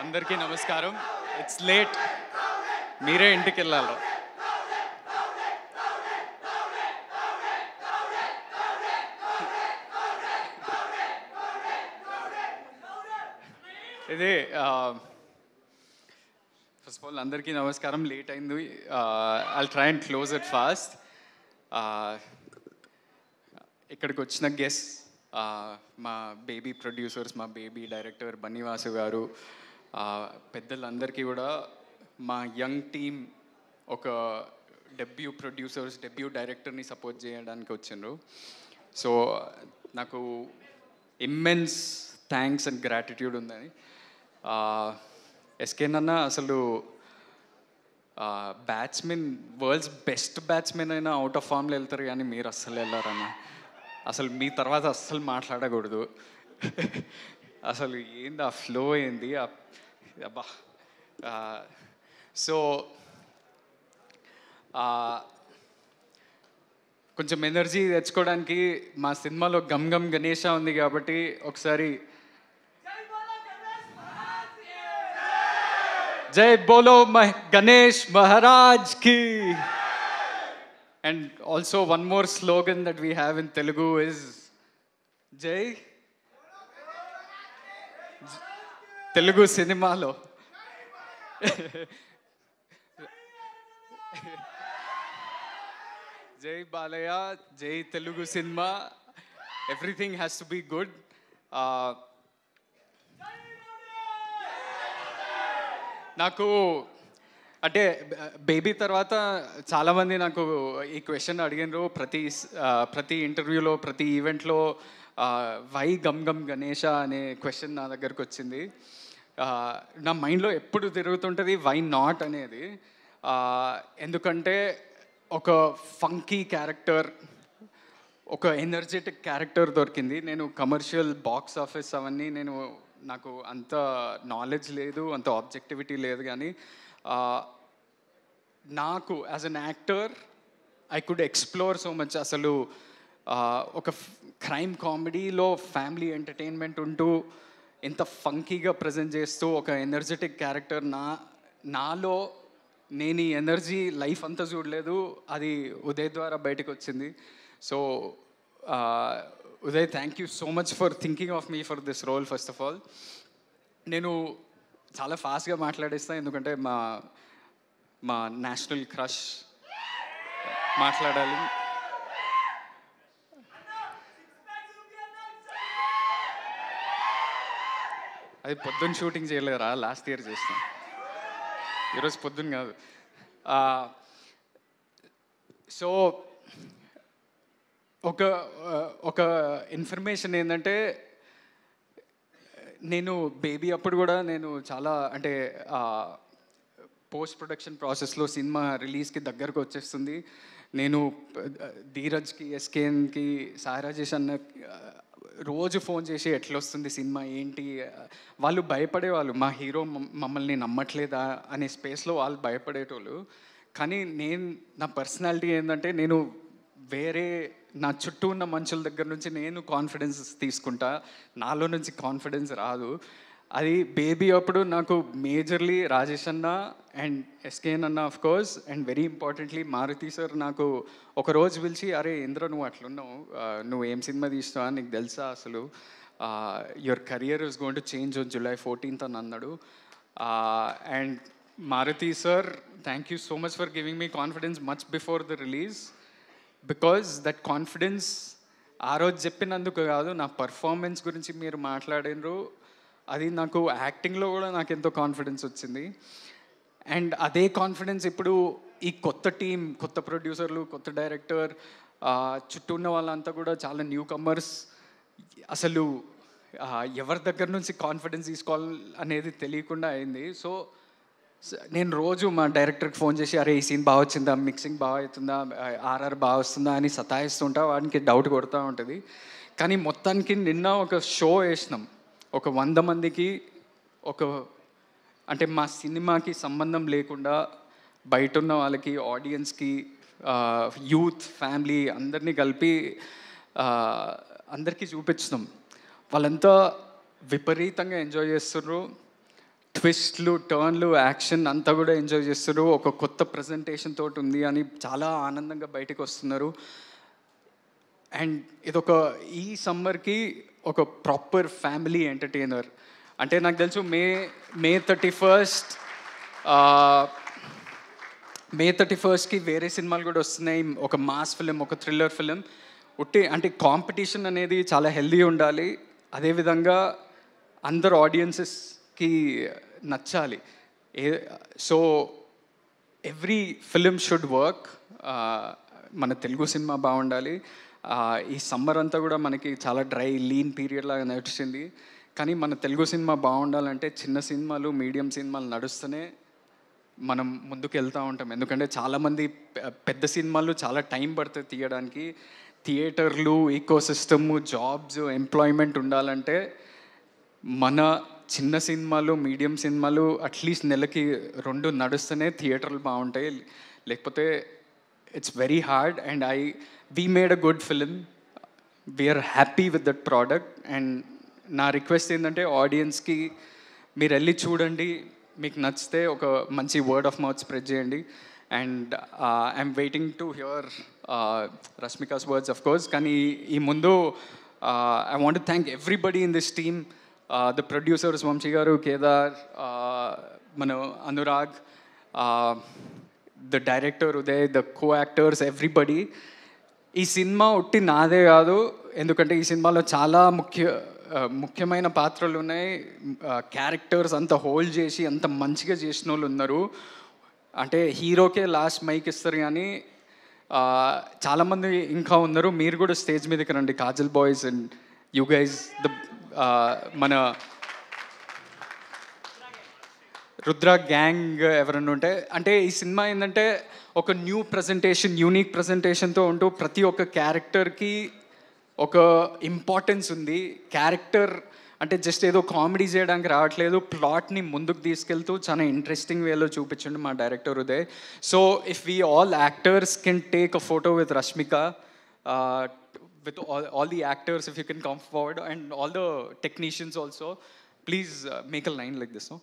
అందరికీ నమస్కారం. It's late, మీరే ఇంటికి వెళ్ళాలి. ఇది ఫస్ట్ ఆఫ్ ఆల్ అందరికీ నమస్కారం. లేట్ అయింది. I'll try and close it fast. ఇక్కడికి వచ్చిన గెస్ట్ మా బేబీ ప్రొడ్యూసర్స్, మా బేబీ డైరెక్టర్ బన్నీవాసు గారు, పెద్దలందరికీ కూడా మా యంగ్ టీమ్ ఒక డెబ్యూ ప్రొడ్యూసర్స్, డెబ్యూ డైరెక్టర్ని సపోర్ట్ చేయడానికి వచ్చిండ్రు. సో నాకు ఇమ్మెన్స్ థ్యాంక్స్ అండ్ గ్రాటిట్యూడ్ ఉందని. ఎస్కేన్ అన్న అసలు బ్యాట్స్మెన్, వరల్డ్స్ బెస్ట్ బ్యాట్స్మెన్ అయినా అవుట్ ఆఫ్ ఫామ్లో వెళ్తారు, కానీ మీరు అస్సలు వెళ్ళారన్న. అసలు మీ తర్వాత అస్సలు మాట్లాడకూడదు. అసలు ఏంది ఆ ఫ్లో, ఏంది అబ్బా. సో కొంచెం ఎనర్జీ తెచ్చుకోవడానికి మా సినిమాలో గమ్ గమ్ గణేష ఉంది కాబట్టి ఒకసారి జై బోలో గణేష్ మహారాజ్ కి. And also one more slogan that we have in Telugu is Jai Telugu cinema lo Jai Balaya, Jai Telugu cinema. Everything has to be good. నాకు అంటే బేబీ తర్వాత చాలామంది నాకు ఈ క్వశ్చన్ అడిగినారు. ప్రతి ఇంటర్వ్యూలో, ప్రతి ఈవెంట్లో వై గమ్ గమ్ గణేష అనే క్వశ్చన్ నా దగ్గరకు వచ్చింది. నా మైండ్లో ఎప్పుడు తిరుగుతుంటుంది వై నాట్ అనేది. ఎందుకంటే ఒక ఫంకీ క్యారెక్టర్, ఒక ఎనర్జెటిక్ క్యారెక్టర్ దొరికింది. నేను కమర్షియల్ బాక్స్ ఆఫీస్ అవన్నీ నాకు అంత నాలెడ్జ్ లేదు, అంత ఆబ్జెక్టివిటీ లేదు, కానీ నాకు as an actor I could explore so much. అసలు ఒక క్రైమ్ కామెడీలో ఫ్యామిలీ ఎంటర్టైన్మెంట్ ఉంటూ ఎంత ఫంకీగా ప్రజెంట్ చేస్తూ ఒక ఎనర్జెటిక్ క్యారెక్టర్ నాలో నేను ఈ ఎనర్జీ లైఫ్ అంతా చూడలేదు, అది ఉదయ్ ద్వారా బయటకు వచ్చింది. So Uday, thank you so much for thinking of me for this role. First of all నేను చాలా ఫాస్ట్గా మాట్లాడేస్తాను, ఎందుకంటే మా నేషనల్ క్రష్ మాట్లాడాలి. అది పొద్దున్న షూటింగ్ చేయలేరా, లాస్ట్ ఇయర్ చేస్తాం, ఈరోజు పొద్దున్న కాదు. సో ఒక ఇన్ఫర్మేషన్ ఏంటంటే, నేను బేబీ అప్పుడు కూడా నేను చాలా అంటే పోస్ట్ ప్రొడక్షన్ ప్రాసెస్లో సినిమా రిలీజ్కి దగ్గరకు వచ్చేస్తుంది. నేను ధీరజ్కి, ఎస్కేన్కి, సాయిరాజేష్ అన్న రోజు ఫోన్ చేసి ఎట్లా వస్తుంది సినిమా ఏంటి, వాళ్ళు భయపడేవాళ్ళు. మా హీరో మమ్మల్ని నమ్మట్లేదా అనే స్పేస్లో వాళ్ళు భయపడేటోళ్ళు. కానీ నా పర్సనాలిటీ ఏంటంటే, నేను వేరే నా చుట్టూ ఉన్న మనుషుల దగ్గర నుంచి నేను కాన్ఫిడెన్స్ తీసుకుంటా, నాలో నుంచి కాన్ఫిడెన్స్ రాదు. అది బేబీ అప్పుడు నాకు మేజర్లీ రాజేష్ అన్న అండ్ ఎస్కేఎన్ అన్న of course, and very importantly Maruthi sir నాకు ఒకరోజు పిలిచి, అరే ఇంద్ర నువ్వు అట్లున్నావు, నువ్వు ఏం సినిమా తీస్తావా, నీకు తెలుసా అసలు your career is going to change on July 14th అని అన్నాడు. And Maruthi sir, thank you so much for giving me confidence much before the release, because that confidence ఆ రోజు చెప్పినందుకు కాదు, నా పర్ఫార్మెన్స్ గురించి మీరు మాట్లాడినరు, అది నాకు యాక్టింగ్లో కూడా నాకు ఎంతో కాన్ఫిడెన్స్ వచ్చింది. అండ్ అదే కాన్ఫిడెన్స్ ఇప్పుడు ఈ కొత్త టీం, కొత్త ప్రొడ్యూసర్లు, కొత్త డైరెక్టర్, చుట్టూ ఉన్న వాళ్ళంతా కూడా చాలా న్యూ కమర్స్, అసలు ఎవరి దగ్గర నుంచి కాన్ఫిడెన్స్ తీసుకోవాలి అనేది తెలియకుండా అయింది. సో నేను రోజు మా డైరెక్టర్కి ఫోన్ చేసి, అరే ఈ సీన్ బాగా వచ్చిందా, మిక్సింగ్ బాగా అవుతుందా, ఆర్ఆర్ బాగా వస్తుందా అని సతాయిస్తుంటా, వాడికి డౌట్ కొడుతూ ఉంటుంది. కానీ మొత్తానికి నిన్న ఒక షో వేసినాం, ఒక 100 మందికి, అంటే మా సినిమాకి సంబంధం లేకుండా బయట ఉన్న వాళ్ళకి, ఆడియన్స్కి, యూత్, ఫ్యామిలీ అందరినీ కలిపి అందరికీ చూపించినాం. వాళ్ళంతా విపరీతంగా ఎంజాయ్ చేస్తున్నారు. ట్విస్ట్లు, టర్న్లు, యాక్షన్ అంతా కూడా ఎంజాయ్ చేస్తారు. ఒక కొత్త ప్రజెంటేషన్ తోటి ఉంది అని చాలా ఆనందంగా బయటకు వస్తున్నారు. అండ్ ఇదొక ఈ సమ్మర్కి ఒక ప్రాపర్ ఫ్యామిలీ ఎంటర్టైనర్. అంటే నాకు తెలుసు మే 31st మే 31st వేరే సినిమాలు కూడా వస్తున్నాయి. ఒక మాస్ ఫిలిం, ఒక థ్రిల్లర్ ఫిలిం. అంటే కాంపిటీషన్ అనేది చాలా హెల్దీ ఉండాలి. అదేవిధంగా అందరు ఆడియన్సెస్కి నచ్చాలి. So every film should work. మన తెలుగు సినిమా బాగుండాలి. ఈ సమ్మర్ అంతా కూడా మనకి చాలా డ్రై లీన్ పీరియడ్ లాగా నడిచింది. కానీ మన తెలుగు సినిమా బాగుండాలంటే చిన్న సినిమాలు, మీడియం సినిమాలు నడుస్తూనే మనం ముందుకు వెళ్తూ ఉంటాం. ఎందుకంటే చాలామంది పెద్ద సినిమాలు చాలా టైం పడుతుంది తీయడానికి. థియేటర్లు, ఈకో సిస్టమ్, జాబ్స్, ఎంప్లాయ్మెంట్ ఉండాలంటే మన చిన్న సినిమాలు, మీడియం సినిమాలు అట్లీస్ట్ నెలకి 2 నడుస్తూనే థియేటర్లు బాగుంటాయి. లేకపోతే it's very hard. And we made a good film. We are happy with that product. And నా రిక్వెస్ట్ ఏంటంటే ఆడియన్స్కి మీరు వెళ్ళి చూడండి, మీకు నచ్చితే ఒక మంచి వర్డ్ ఆఫ్ మౌత్ స్ప్రెడ్ చేయండి. And I'm waiting to hear Rashmika's words of course. కానీ ఈ ముందు I want to thank everybody in this team. The producers Vamsi గారు, కేదార్, మన Anurag, the director Uday, the co actors, everybody. ఈ సినిమా ఒట్టి నాదే కాదు, ఎందుకంటే ఈ సినిమాలో చాలా ముఖ్యమైన పాత్రలు ఉన్నాయి. క్యారెక్టర్స్ అంత హోల్డ్ చేసి అంత మంచిగా చేసిన వాళ్ళు ఉన్నారు. అంటే హీరోకే లాస్ట్ మైక్ ఇస్తారు, కానీ చాలామంది ఇంకా ఉన్నారు. మీరు కూడా స్టేజ్ మీదకి రండి, Kajal boys and you guys, మన రుద్ర గ్యాంగ్ ఎవరన్నా ఉంటే. అంటే ఈ సినిమా ఏంటంటే ఒక న్యూ ప్రజెంటేషన్, యూనిక్ ప్రజెంటేషన్తో ఉంటూ ప్రతి ఒక్క క్యారెక్టర్కి ఒక ఇంపార్టెన్స్ ఉంది. క్యారెక్టర్ అంటే జస్ట్ ఏదో కామెడీ చేయడానికి రావట్లేదు, ప్లాట్ని ముందుకు తీసుకెళ్తూ చాలా ఇంట్రెస్టింగ్ వేలో చూపించండి మా director Uday. So if we all actors can take a photo with Rashmika, with all the actors, if you can come forward, and all the technicians also, please make a line like this, no?